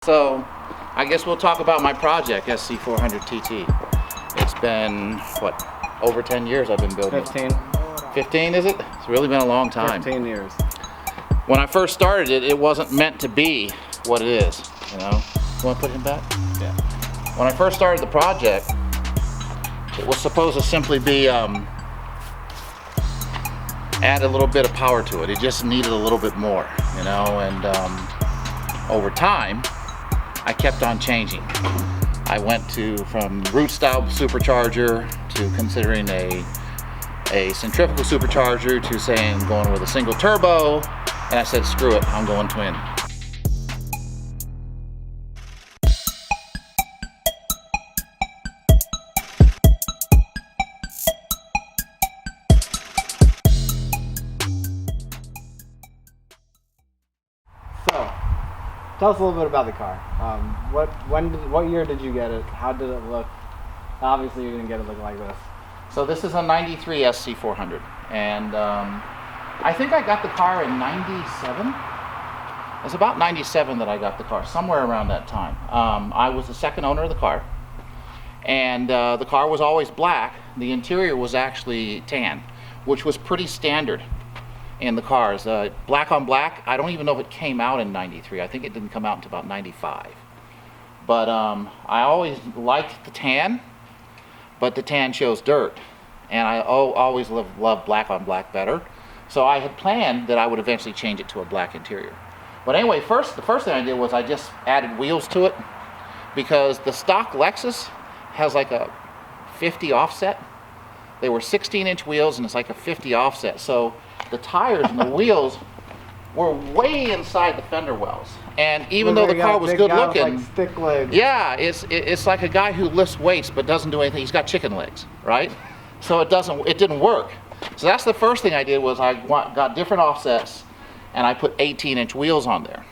So I guess we'll talk about my project, SC400 TT. It's been, what, over 10 years I've been building 15. it. 15 is it? It's really been a long time. 15 years. When I first started it, it wasn't meant to be what it is, you know? You want to put him back? Yeah. When I first started the project, it was supposed to simply be, add a little bit of power to it. It just needed a little bit more, you know? And over time, I kept on changing. I went from root style supercharger to considering a centrifugal supercharger to saying going with a single turbo, and I said screw it, I'm going twin. So, tell us a little bit about the car. What year did you get it? How did it look? Obviously, you didn't get it looking like this. So this is a 93 SC400, and I think I got the car in 97. It's about 97 that I got the car, somewhere around that time. I was the second owner of the car, and the car was always black. The interior was actually tan, which was pretty standard in the cars. Black on black, I don't even know if it came out in 93. I think it didn't come out until about 95. But I always liked the tan, but the tan shows dirt. And I always loved black on black better. So I had planned that I would eventually change it to a black interior. But anyway, the first thing I did was I just added wheels to it, because the stock Lexus has like a 50 offset. They were 16-inch wheels, and it's like a 50 offset. So the tires and the wheels were way inside the fender wells. And even though the car was good looking, like stick legs. Yeah, it's like a guy who lifts weights but doesn't do anything. He's got chicken legs, right? So it didn't work. So that's the first thing I did, was I got different offsets, and I put 18-inch wheels on there.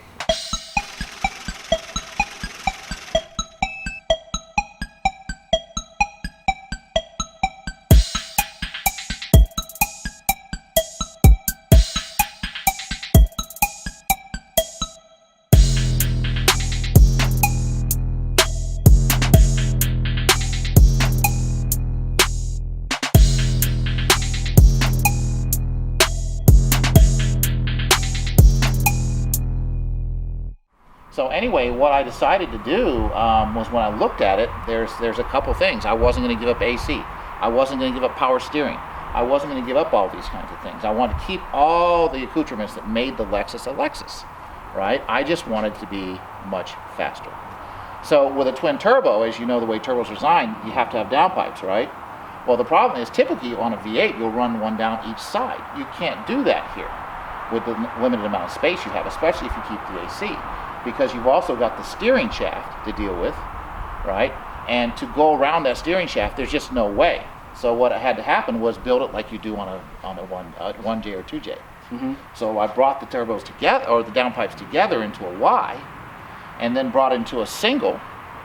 So anyway, what I decided to do was, when I looked at it, there's a couple things. I wasn't going to give up AC. I wasn't going to give up power steering. I wasn't going to give up all these kinds of things. I wanted to keep all the accoutrements that made the Lexus a Lexus, right? I just wanted to be much faster. So with a twin turbo, as you know the way turbos are designed, you have to have downpipes, right? Well, the problem is, typically on a V8, you'll run one down each side. You can't do that here with the limited amount of space you have, especially if you keep the AC. Because you've also got the steering shaft to deal with, right? And to go around that steering shaft, there's just no way. So what had to happen was build it like you do on a 1J or 2J. Mm-hmm. So I brought the turbos together, or the downpipes together, into a Y, and then brought it into a single,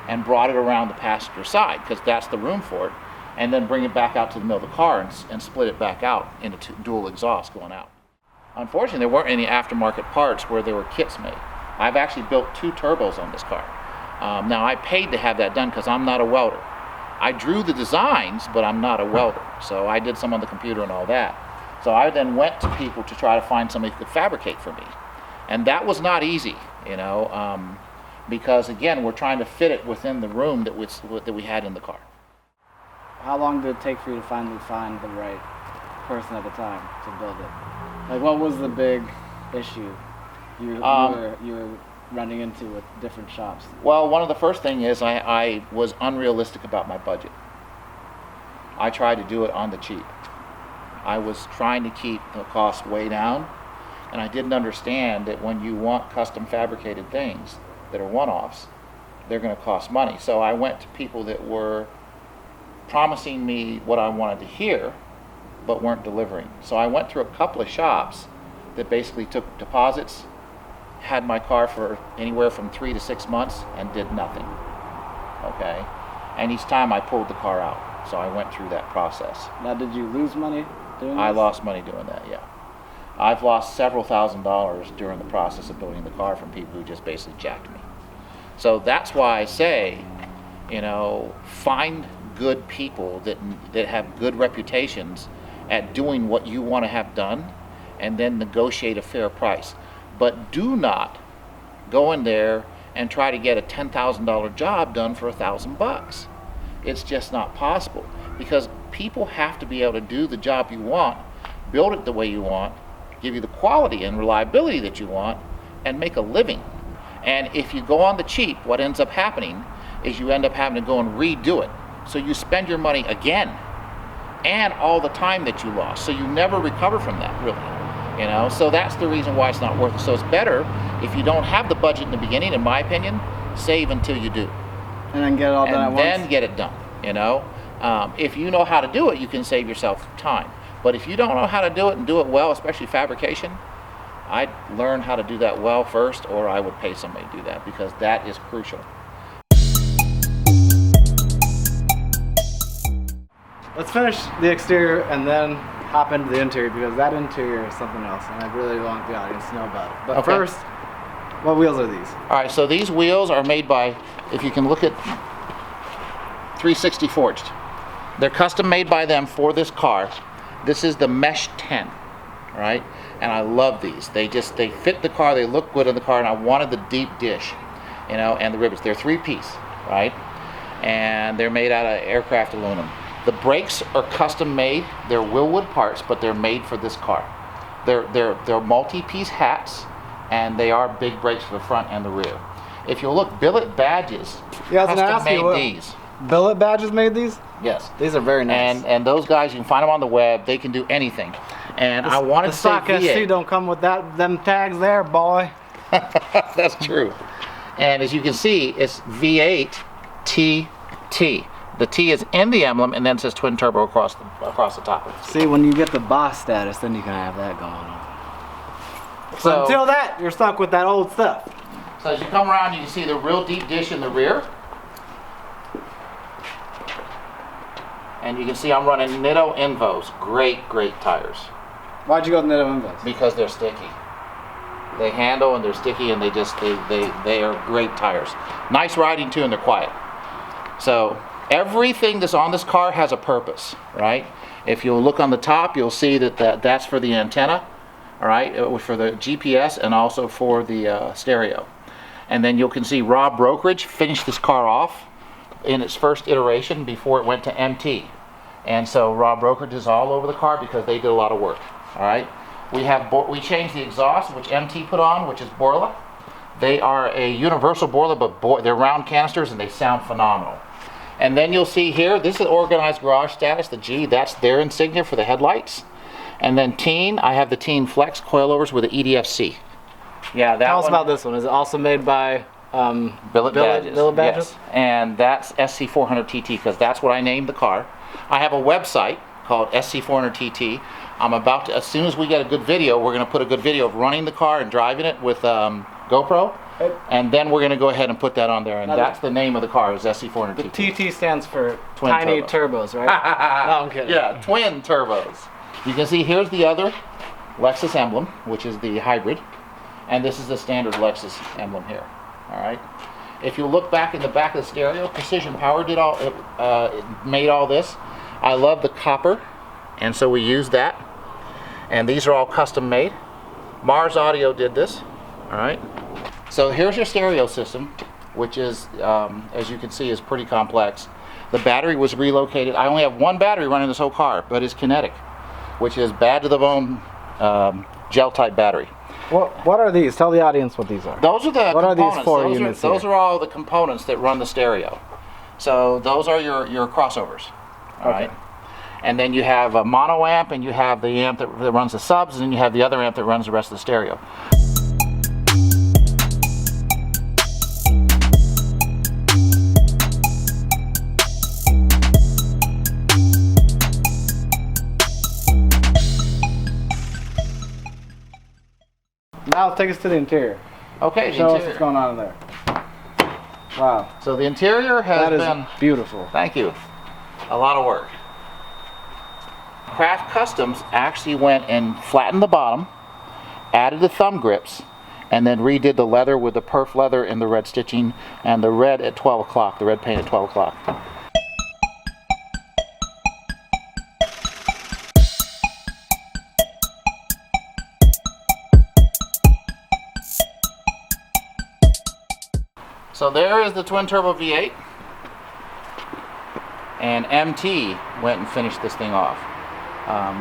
and brought it around the passenger side, because that's the room for it, and then bring it back out to the middle of the car and split it back out into dual exhaust going out. Unfortunately, there weren't any aftermarket parts where there were kits made. I've actually built 2 turbos on this car. Now, I paid to have that done because I'm not a welder. I drew the designs, but I'm not a welder. So I did some on the computer and all that. So I then went to people to try to find somebody who could fabricate for me. And that was not easy, you know, because again, we're trying to fit it within the room that we had in the car. How long did it take for you to finally find the right person at the time to build it? Like, what was the big issue you were running into with different shops? Well, one of the first things is I was unrealistic about my budget. I tried to do it on the cheap. I was trying to keep the cost way down, and I didn't understand that when you want custom fabricated things that are one-offs, they're going to cost money. So I went to people that were promising me what I wanted to hear, but weren't delivering. So I went through a couple of shops that basically took deposits, had my car for anywhere from 3 to 6 months, and did nothing. Okay, and each time I pulled the car out. So I went through that process. Now, did you lose money doing this? I lost money doing that, yeah. I've lost several $1,000s during the process of building the car from people who just basically jacked me. So that's why I say, you know, find good people that have good reputations at doing what you want to have done, and then negotiate a fair price. But do not go in there and try to get a $10,000 job done for $1,000. It's just not possible, because people have to be able to do the job you want, build it the way you want, give you the quality and reliability that you want, and make a living. And if you go on the cheap, what ends up happening is you end up having to go and redo it. So you spend your money again, and all the time that you lost. So you never recover from that, really. You know, so that's the reason why it's not worth it. So it's better if you don't have the budget in the beginning, in my opinion, save until you do. And then get it all done at once? And then get it done, you know. If you know how to do it, you can save yourself time. But if you don't know how to do it and do it well, especially fabrication, I'd learn how to do that well first, or I would pay somebody to do that, because that is crucial. Let's finish the exterior and then hop into the interior, because that interior is something else, and I really want the audience to know about it. But Okay. first, what wheels are these? All right, so these wheels are made by, if you can look at 360 Forged. They're custom made by them for this car. This is the Mesh 10, all right? And I love these. They fit the car, they look good in the car, and I wanted the deep dish, you know, and the rivets. They're 3-piece, right? And they're made out of aircraft aluminum. The brakes are custom made. They're Willwood parts, but they're made for this car. They're multi-piece hats, and they are big brakes for the front and the rear. If you look, billet badges custom made these. Billet badges made these? Yes. These are very nice. And those guys, you can find them on the web. They can do anything. And I wanted to say the stock SC don't come with them tags there, boy. That's true. And as you can see, it's V8 TT. The T is in the emblem, and then it says Twin Turbo across the top of it. See, when you get the boss status, then you can have that going on. So until that, you're stuck with that old stuff. So as you come around, you can see the real deep dish in the rear. And you can see I'm running Nitto Invos. Great tires. Why'd you go with Nitto Invos? Because they're sticky. They handle and they're sticky, and they are great tires. Nice riding too, and they're quiet. So everything that's on this car has a purpose, right? If you look on the top, you'll see that's for the antenna, all right, for the GPS, and also for the stereo. And then you can see Rob Brokerage finished this car off in its first iteration before it went to MT. And so Rob Brokerage is all over the car because they did a lot of work, all right? We changed the exhaust, which MT put on, which is Borla. They are a universal Borla, but they're round canisters, and they sound phenomenal. And then you'll see here, this is organized garage status, the G, that's their insignia for the headlights. And then Teen, I have the Teen Flex coilovers with the EDFC. Yeah, that Tell us about this one. Is it also made by billet badges? Yes. And that's SC400 TT, because that's what I named the car. I have a website called SC400 TT. I'm about to, as soon as we get a good video, we're going to put a good video of running the car and driving it with GoPro. And then we're going to go ahead and put that on there. And that's the name of the car, is SC400 TT. The TT stands for Twin Tiny Turbo. Turbos, right? No, I'm kidding. Yeah, twin turbos. You can see here's the other Lexus emblem, which is the hybrid. And this is the standard Lexus emblem here. All right. If you look back in the back of the stereo, Precision Power did made all this. I love the copper, and so we used that. And these are all custom made. Mars Audio did this. All right. So here's your stereo system, which is, as you can see, is pretty complex. The battery was relocated. I only have one battery running this whole car, but it's kinetic, which is bad to the bone gel type battery. What are these? Tell the audience what these are. Those are the what components. Are these four units those are all the components that run the stereo. So those are your crossovers. All right. And then you have a mono amp, and you have the amp that runs the subs, and then you have the other amp that runs the rest of the stereo. Now take us to the interior. Okay, Show us what's going on in there. Wow. So the interior has been beautiful. Thank you. A lot of work. Craft Customs actually went and flattened the bottom, added the thumb grips, and then redid the leather with the perf leather and the red stitching, and the red at 12 o'clock, the red paint at 12 o'clock. So there is the twin turbo V8, and MT went and finished this thing off.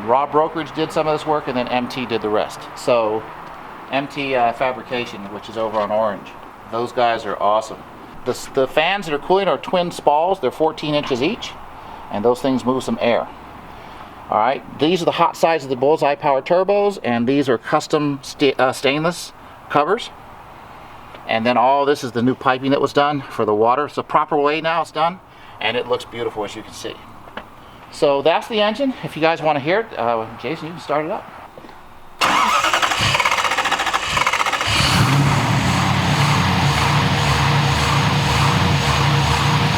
Raw Brokerage did some of this work, and then MT did the rest. So MT Fabrication, which is over on Orange, those guys are awesome. The fans that are cooling are twin spalls. They're 14 inches each, and those things move some air. All right, these are the hot sides of the Bullseye Power Turbos, and these are custom stainless covers. And then all this is the new piping that was done for the water. It's the proper way now, it's done, and it looks beautiful, as you can see. So that's the engine. If you guys want to hear it, Jason, you can start it up.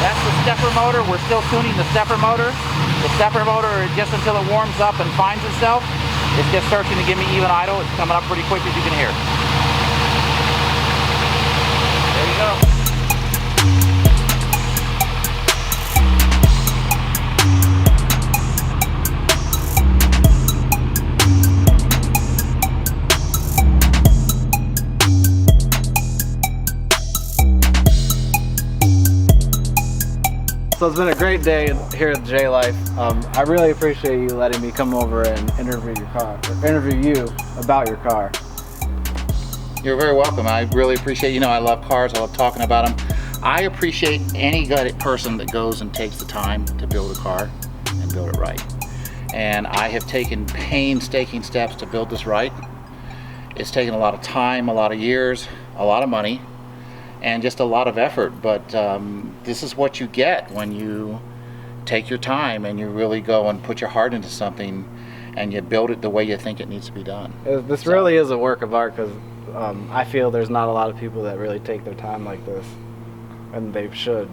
That's the stepper motor. We're still tuning the stepper motor. The stepper motor, just until it warms up and finds itself, it's just searching to give me even idle. It's coming up pretty quick, as you can hear. There you go. So it's been a great day here at J Life. I really appreciate you letting me come over and interview you about your car. You're very welcome. I really appreciate, you know, I love cars. I love talking about them. I appreciate any good person that goes and takes the time to build a car and build it right. And I have taken painstaking steps to build this right. It's taken a lot of time, a lot of years, a lot of money, and just a lot of effort. But this is what you get when you take your time and you really go and put your heart into something and you build it the way you think it needs to be done. This really is a work of art, because I feel there's not a lot of people that really take their time like this, and they should.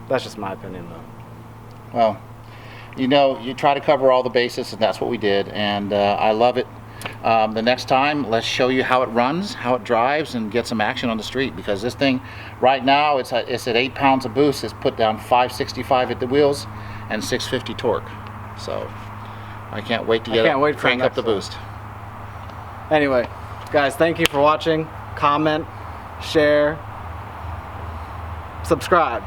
That's just my opinion, though. Well, you know, you try to cover all the bases, and that's what we did, and I love it. The next time, let's show you how it runs, how it drives, and get some action on the street, because this thing, right now, it's at 8 pounds of boost. It's put down 565 at the wheels and 650 torque. So I can't wait to crank up the boost. Anyway, guys, thank you for watching. Comment, share, subscribe.